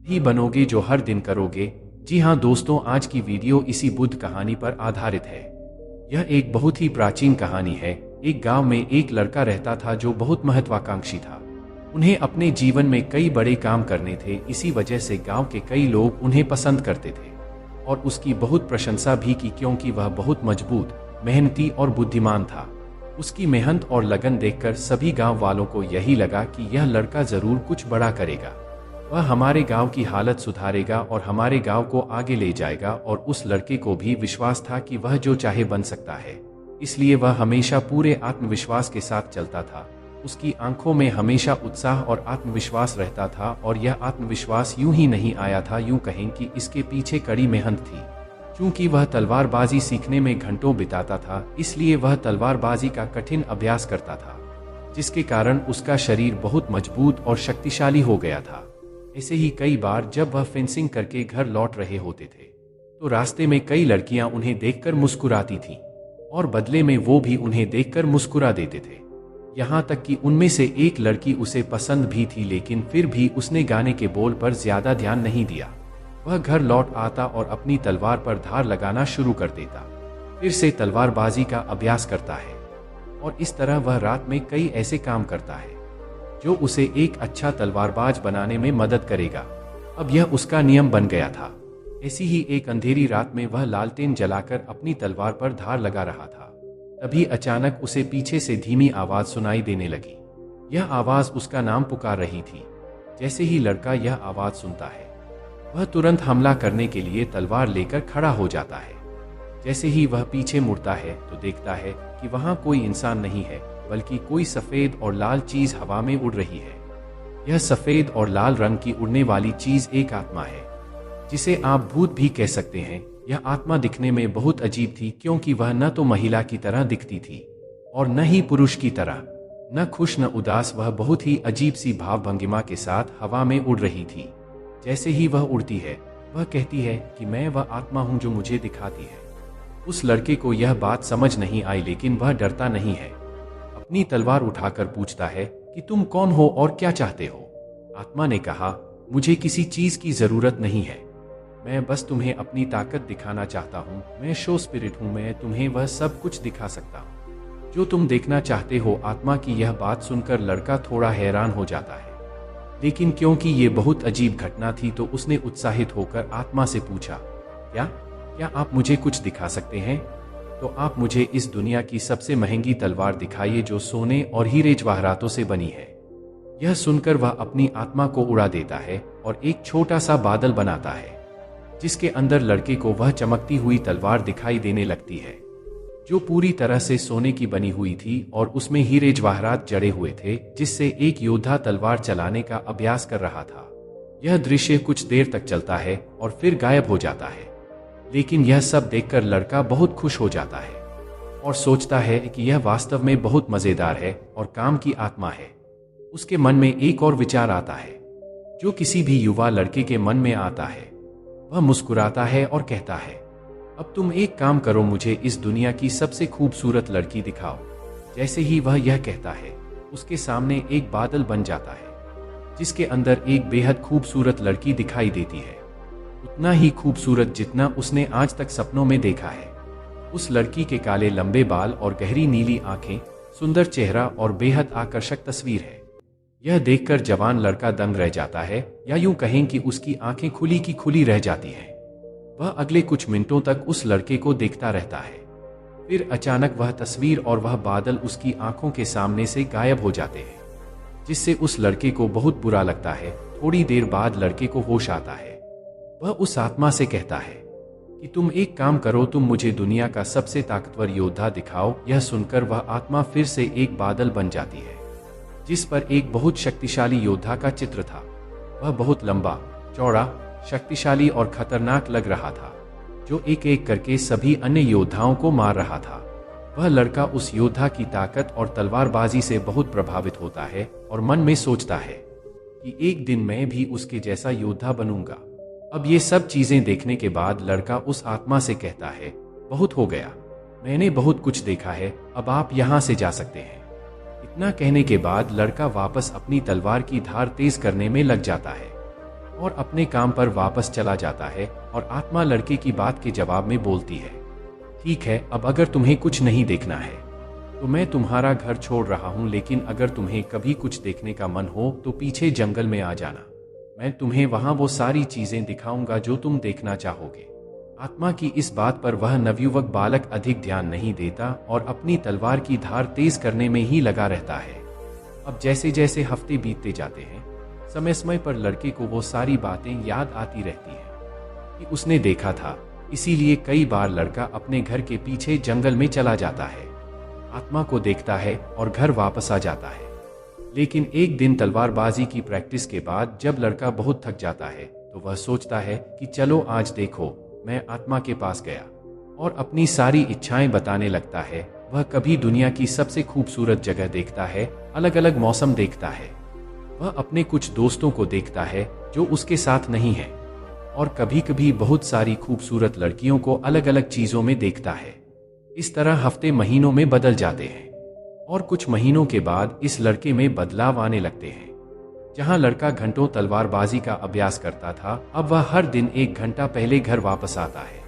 ही बनोगे जो हर दिन करोगे। जी हाँ दोस्तों, आज की वीडियो इसी बुद्ध कहानी पर आधारित है। यह एक बहुत ही प्राचीन कहानी है। एक गांव में एक लड़का रहता था जो बहुत महत्वाकांक्षी था। उन्हें अपने जीवन में कई बड़े काम करने थे, इसी वजह से गांव के कई लोग उन्हें पसंद करते थे और उसकी बहुत प्रशंसा भी की, क्योंकि वह बहुत मजबूत, मेहनती और बुद्धिमान था। उसकी मेहनत और लगन देखकर सभी गांव वालों को यही लगा कि यह लड़का जरूर कुछ बड़ा करेगा। वह हमारे गांव की हालत सुधारेगा और हमारे गांव को आगे ले जाएगा। और उस लड़के को भी विश्वास था कि वह जो चाहे बन सकता है, इसलिए वह हमेशा पूरे आत्मविश्वास के साथ चलता था। उसकी आंखों में हमेशा उत्साह और आत्मविश्वास रहता था, और यह आत्मविश्वास यूं ही नहीं आया था, यूं कहें कि इसके पीछे कड़ी मेहनत थी। क्योंकि वह तलवारबाजी सीखने में घंटों बिताता था, इसलिए वह तलवारबाजी का कठिन अभ्यास करता था, जिसके कारण उसका शरीर बहुत मजबूत और शक्तिशाली हो गया था। ऐसे ही कई बार जब वह फेंसिंग करके घर लौट रहे होते थे, तो रास्ते में कई लड़कियां उन्हें देखकर मुस्कुराती थीं, और बदले में वो भी उन्हें देखकर मुस्कुरा देते थे। यहाँ तक कि उनमें से एक लड़की उसे पसंद भी थी, लेकिन फिर भी उसने गाने के बोल पर ज्यादा ध्यान नहीं दिया। वह घर लौट आता और अपनी तलवार पर धार लगाना शुरू कर देता, फिर से तलवारबाजी का अभ्यास करता है, और इस तरह वह रात में कई ऐसे काम करता है जो उसे एक अच्छा तलवारबाज बनाने में मदद करेगा। अब यह उसका नियम बन गया था। ऐसी ही एक अंधेरी रात में वह लालटेन जलाकर अपनी तलवार पर धार लगा रहा था। तभी अचानक उसे पीछे से धीमी आवाज सुनाई देने लगी। यह आवाज उसका नाम पुकार रही थी। जैसे ही लड़का यह आवाज सुनता है, वह तुरंत हमला करने के लिए तलवार लेकर खड़ा हो जाता है। जैसे ही वह पीछे मुड़ता है तो देखता है कि वहां कोई इंसान नहीं है, बल्कि कोई सफेद और लाल चीज हवा में उड़ रही है। यह सफेद और लाल रंग की उड़ने वाली चीज एक आत्मा है, जिसे आप भूत भी कह सकते हैं। यह आत्मा दिखने में बहुत अजीब थी, क्योंकि वह न तो महिला की तरह दिखती थी और न ही पुरुष की तरह, न खुश न उदास। वह बहुत ही अजीब सी भाव भंगिमा के साथ हवा में उड़ रही थी। जैसे ही वह उड़ती है, वह कहती है कि मैं वह आत्मा हूं जो मुझे दिखाती है। उस लड़के को यह बात समझ नहीं आई, लेकिन वह डरता नहीं है। अपनी तलवार उठाकर पूछता है कि तुम कौन हो और क्या चाहते हो। आत्मा ने कहा, मुझे किसी चीज की जरूरत नहीं है, मैं बस तुम्हें अपनी ताकत दिखाना चाहता हूँ। मैं शो स्पिरिट हूँ, मैं तुम्हें वह सब कुछ दिखा सकता हूँ जो तुम देखना चाहते हो। आत्मा की यह बात सुनकर लड़का थोड़ा हैरान हो जाता है, लेकिन क्योंकि ये बहुत अजीब घटना थी तो उसने उत्साहित होकर आत्मा से पूछा, क्या आप मुझे कुछ दिखा सकते हैं? तो आप मुझे इस दुनिया की सबसे महंगी तलवार दिखाइए जो सोने और हीरे जवाहरातों से बनी है। यह सुनकर वह अपनी आत्मा को उड़ा देता है और एक छोटा सा बादल बनाता है, जिसके अंदर लड़के को वह चमकती हुई तलवार दिखाई देने लगती है, जो पूरी तरह से सोने की बनी हुई थी और उसमें हीरे जवाहरात जड़े हुए थे, जिससे एक योद्धा तलवार चलाने का अभ्यास कर रहा था। यह दृश्य कुछ देर तक चलता है और फिर गायब हो जाता है, लेकिन यह सब देखकर लड़का बहुत खुश हो जाता है और सोचता है कि यह वास्तव में बहुत मजेदार है और काम की आत्मा है। उसके मन में एक और विचार आता है, जो किसी भी युवा लड़के के मन में आता है। वह मुस्कुराता है और कहता है, अब तुम एक काम करो, मुझे इस दुनिया की सबसे खूबसूरत लड़की दिखाओ। जैसे ही वह यह कहता है, उसके सामने एक बादल बन जाता है, जिसके अंदर एक बेहद खूबसूरत लड़की दिखाई देती है, उतना ही खूबसूरत जितना उसने आज तक सपनों में देखा है। उस लड़की के काले लंबे बाल और गहरी नीली आंखें, सुंदर चेहरा और बेहद आकर्षक तस्वीर है। यह देखकर जवान लड़का दंग रह जाता है, या यूं कहें कि उसकी आंखें खुली की खुली रह जाती हैं। वह अगले कुछ मिनटों तक उस लड़के को देखता रहता है। फिर अचानक वह तस्वीर और वह बादल उसकी आंखों के सामने से गायब हो जाते हैं, जिससे उस लड़के को बहुत बुरा लगता है। थोड़ी देर बाद लड़के को होश आता है। वह उस आत्मा से कहता है कि तुम एक काम करो, तुम मुझे दुनिया का सबसे ताकतवर योद्धा दिखाओ। यह सुनकर वह आत्मा फिर से एक बादल बन जाती है, जिस पर एक बहुत शक्तिशाली योद्धा का चित्र था। वह बहुत लंबा, चौड़ा, शक्तिशाली और खतरनाक लग रहा था, जो एक एक करके सभी अन्य योद्धाओं को मार रहा था। वह लड़का उस योद्धा की ताकत और तलवारबाजी से बहुत प्रभावित होता है और मन में सोचता है कि एक दिन मैं भी उसके जैसा योद्धा बनूंगा। अब ये सब चीजें देखने के बाद लड़का उस आत्मा से कहता है, बहुत हो गया, मैंने बहुत कुछ देखा है, अब आप यहाँ से जा सकते हैं। इतना कहने के बाद लड़का वापस अपनी तलवार की धार तेज करने में लग जाता है। और अपने काम पर वापस चला जाता है और आत्मा लड़के की बात के जवाब में बोलती है, ठीक है, अब अगर तुम्हें कुछ नहीं देखना है तो मैं तुम्हारा घर छोड़ रहा हूँ, लेकिन अगर तुम्हें कभी कुछ देखने का मन हो तो पीछे जंगल में आ जाना। मैं तुम्हें वहाँ वो सारी चीजें दिखाऊंगा जो तुम देखना चाहोगे। आत्मा की इस बात पर वह नवयुवक बालक अधिक ध्यान नहीं देता और अपनी तलवार की धार तेज करने में ही लगा रहता है। अब जैसे जैसे हफ्ते बीतते जाते हैं, समय समय पर लड़के को वो सारी बातें याद आती रहती हैं कि उसने देखा था। इसीलिए कई बार लड़का अपने घर के पीछे जंगल में चला जाता है, आत्मा को देखता है और घर वापस आ जाता है। लेकिन एक दिन तलवारबाजी की प्रैक्टिस के बाद जब लड़का बहुत थक जाता है तो वह सोचता है कि चलो आज देखो, मैं आत्मा के पास गया, और अपनी सारी इच्छाएं बताने लगता है। वह कभी दुनिया की सबसे खूबसूरत जगह देखता है, अलग अलग मौसम देखता है, वह अपने कुछ दोस्तों को देखता है जो उसके साथ नहीं है, और कभी कभी बहुत सारी खूबसूरत लड़कियों को अलग अलग चीजों में देखता है। इस तरह हफ्ते महीनों में बदल जाते हैं और कुछ महीनों के बाद इस लड़के में बदलाव आने लगते हैं। जहां लड़का घंटों तलवारबाजी का अभ्यास करता था, अब वह हर दिन 1 घंटा पहले घर वापस आता है।